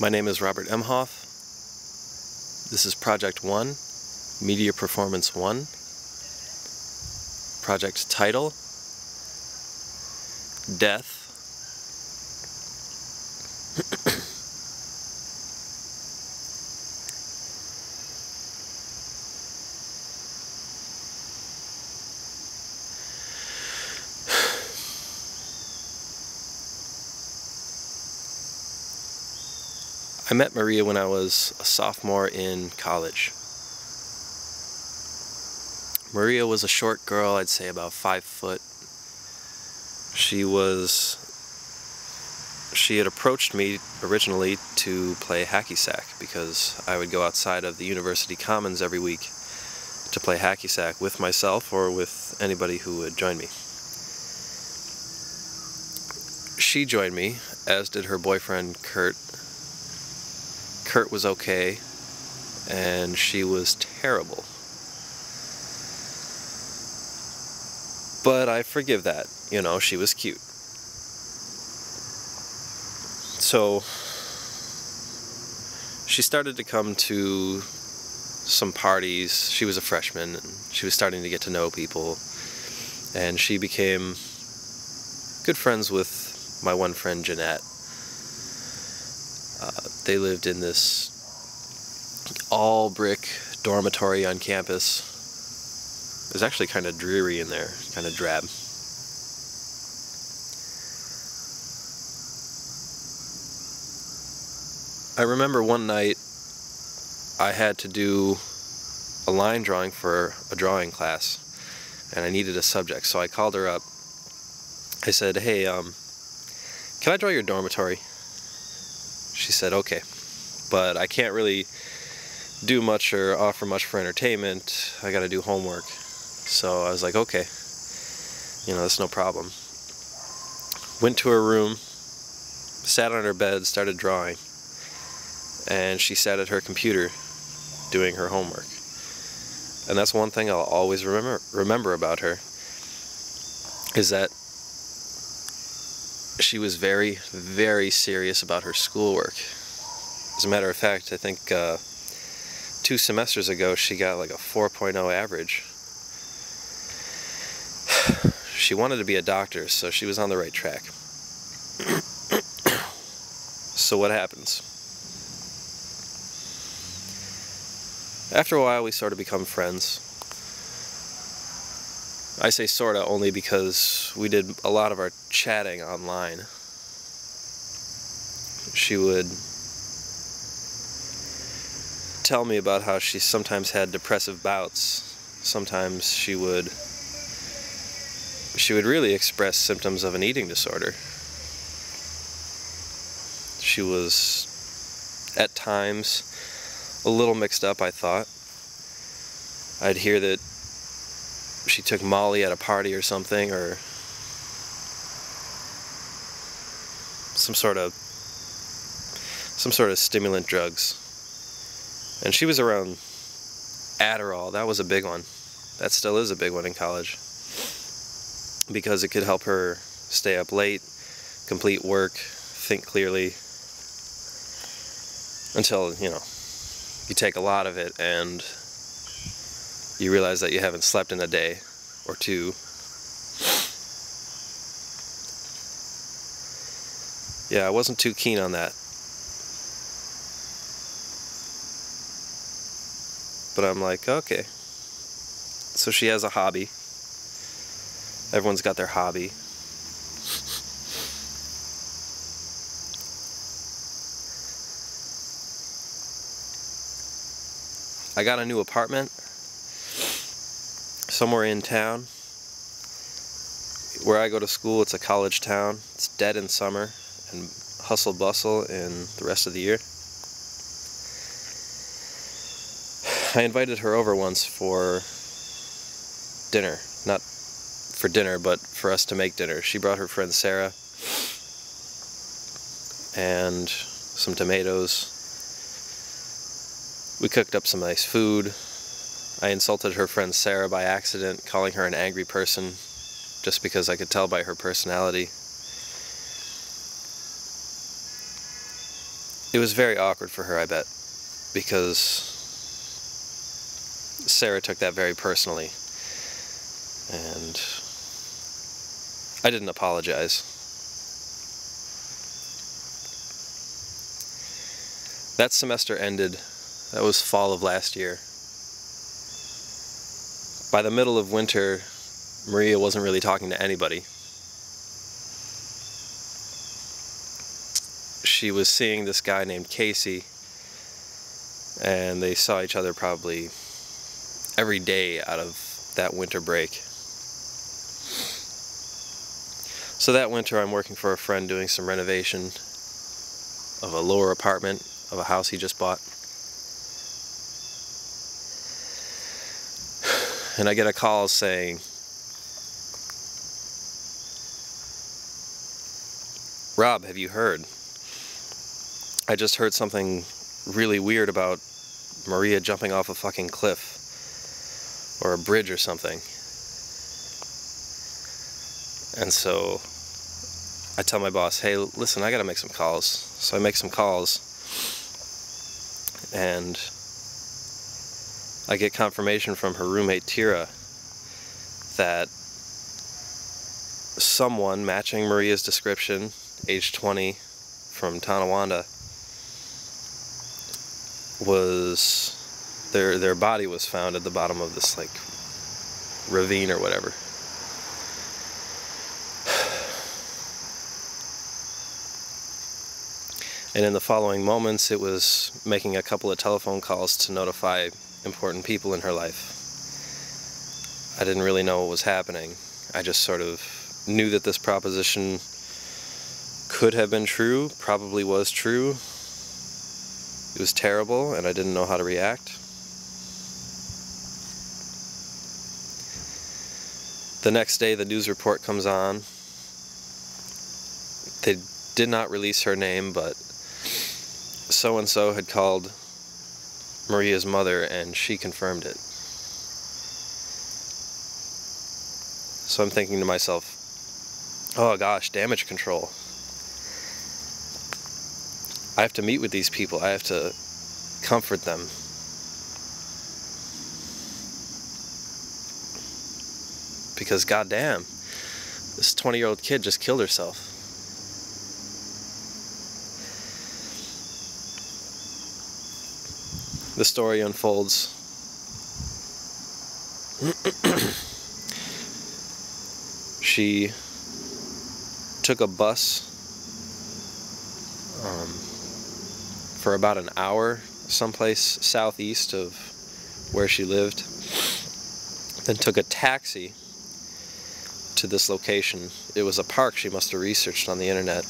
My name is Robert Emhof. This is Project 1, Media Performance 1. Project title, Death. I met Maria when I was a sophomore in college. Maria was a short girl, I'd say about 5 foot. She had approached me originally to play hacky sack because I would go outside of the university commons every week to play hacky sack with myself or with anybody who would join me. She joined me, as did her boyfriend Kurt. Kurt was okay, and she was terrible. But I forgive that, you know, she was cute. So, she started to come to some parties. She was a freshman, and she was starting to get to know people. And she became good friends with my one friend, Jeanette. They lived in this all-brick dormitory on campus. It was actually kind of dreary in there, kind of drab. I remember one night I had to do a line drawing for a drawing class, and I needed a subject, so I called her up. I said, "Hey, can I draw your dormitory?" She said, "Okay, but I can't really do much or offer much for entertainment. I gotta do homework." So I was like, "Okay, you know, that's no problem." Went to her room, sat on her bed, started drawing, and she sat at her computer doing her homework. And that's one thing I'll always remember about her, is that she was very, very serious about her schoolwork. As a matter of fact, I think 2 semesters ago she got like a 4.0 average. She wanted to be a doctor, so she was on the right track. So what happens? After a while we sort of become friends. I say sorta only because we did a lot of our chatting online. She would tell me about how she sometimes had depressive bouts. Sometimes she would really express symptoms of an eating disorder. She was, at times, a little mixed up, I thought. I'd hear that she took Molly at a party or something, or some sort of stimulant drugs. And she was around Adderall. That was a big one. That still is a big one in college, because it could help her stay up late, complete work, think clearly, until, you know, you take a lot of it and you realize that you haven't slept in a day or 2. Yeah, I wasn't too keen on that. But I'm like, okay. So she has a hobby. Everyone's got their hobby. I got a new apartment somewhere in town. Where I go to school, it's a college town. It's dead in summer and hustle bustle in the rest of the year. I invited her over once for dinner. Not for dinner, but for us to make dinner. She brought her friend Sarah and some tomatoes. We cooked up some nice food. I insulted her friend Sarah by accident, calling her an angry person, just because I could tell by her personality. it was very awkward for her, I bet, because Sarah took that very personally, and I didn't apologize. That semester ended. That was fall of last year. By the middle of winter, Maria wasn't really talking to anybody. She was seeing this guy named Casey, and they saw each other probably every day out of that winter break. So that winter I'm working for a friend doing some renovation of a lower apartment of a house he just bought. And I get a call saying, "Rob, have you heard? I just heard something really weird about Maria jumping off a fucking cliff or a bridge or something." And so I tell my boss, "Hey, listen, I gotta make some calls." So I make some calls, and I get confirmation from her roommate Tira that someone matching Maria's description, age 20, from Tonawanda, was their body was found at the bottom of this like ravine or whatever. And in the following moments, it was making a couple of telephone calls to notify important people in her life. I didn't really know what was happening. I just sort of knew that this proposition could have been true, probably was true. It was terrible, and I didn't know how to react. The next day, the news report comes on. They did not release her name, but so-and-so had called Maria's mother, and she confirmed it. So I'm thinking to myself, oh gosh, damage control. I have to meet with these people. I have to comfort them. Because goddamn, this 20-year-old kid just killed herself. The story unfolds. She took a bus for about an hour someplace southeast of where she lived, then took a taxi to this location. It was a park she must have researched on the internet.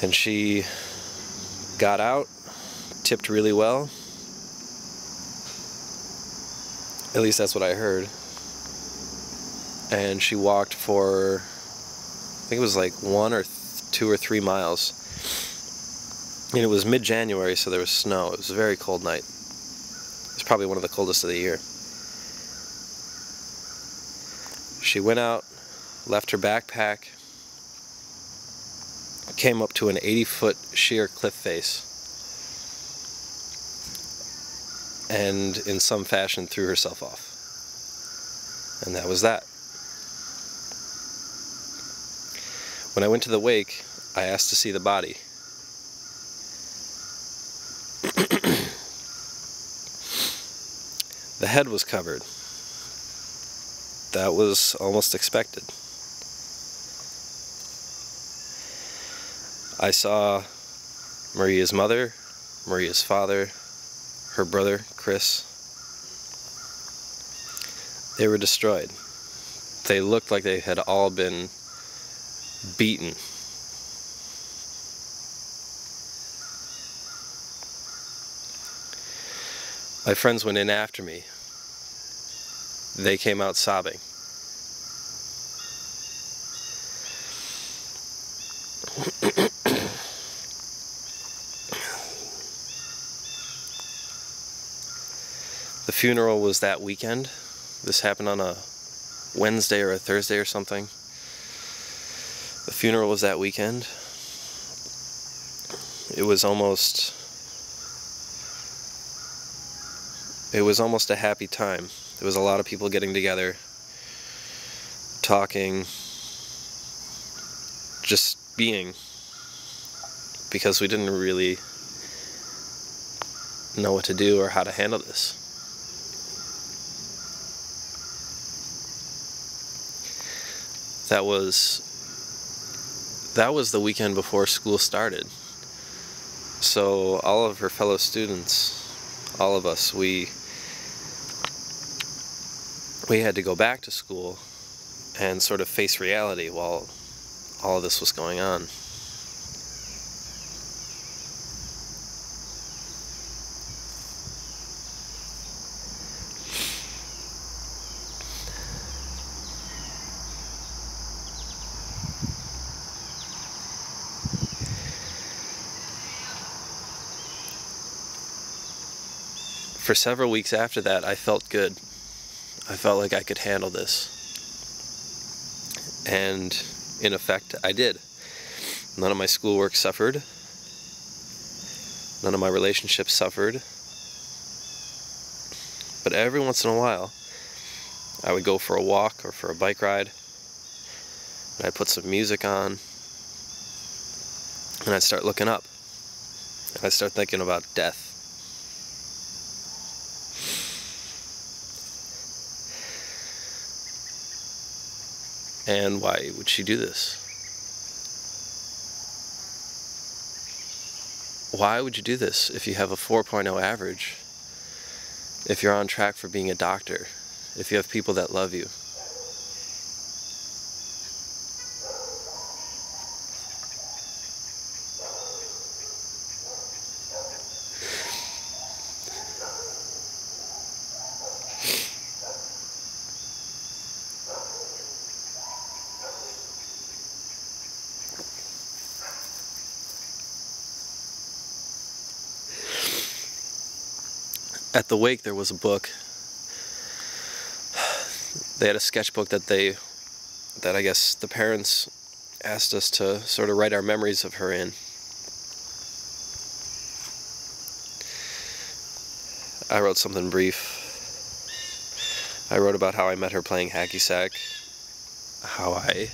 And she got out, tipped really well. At least that's what I heard. And she walked for, I think it was like 1 or 2 or 3 miles. And it was mid-January, so there was snow. It was a very cold night. It was probably one of the coldest of the year. She went out, left her backpack, came up to an 80-foot sheer cliff face, and in some fashion threw herself off. And that was that. When I went to the wake, I asked to see the body. The head was covered. That was almost expected. I saw Maria's mother, Maria's father, her brother, Chris. They were destroyed. They looked like they had all been beaten. My friends went in after me. They came out sobbing. The funeral was that weekend. This happened on a Wednesday or a Thursday or something. The funeral was that weekend. it was almost a happy time. There was a lot of people getting together, talking, just being, because we didn't really know what to do or how to handle this. That was the weekend before school started. So all of her fellow students, all of us, we had to go back to school and sort of face reality while all of this was going on. For several weeks after that, I felt good. I felt like I could handle this. And in effect, I did. None of my schoolwork suffered. None of my relationships suffered. But every once in a while, I would go for a walk or for a bike ride, and I'd put some music on, and I'd start looking up. And I'd start thinking about death. And why would she do this? Why would you do this if you have a 4.0 average? If you're on track for being a doctor? If you have people that love you? At the wake, there was a book. They had a sketchbook that I guess the parents asked us to sort of write our memories of her in. I wrote something brief. I wrote about how I met her playing hacky sack, how I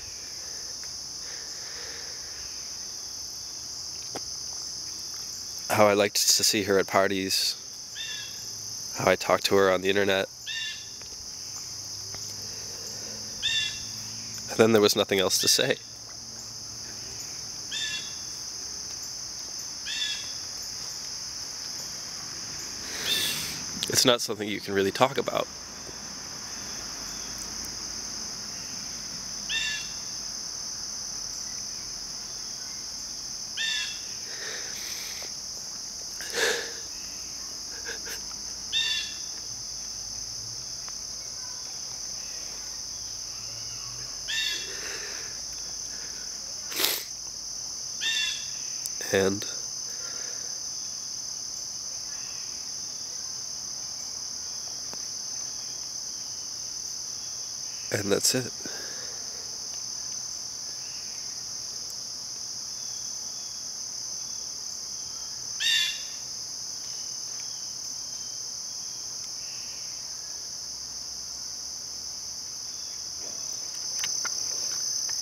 liked to see her at parties, how I talked to her on the internet. And then there was nothing else to say. It's not something you can really talk about. And that's it.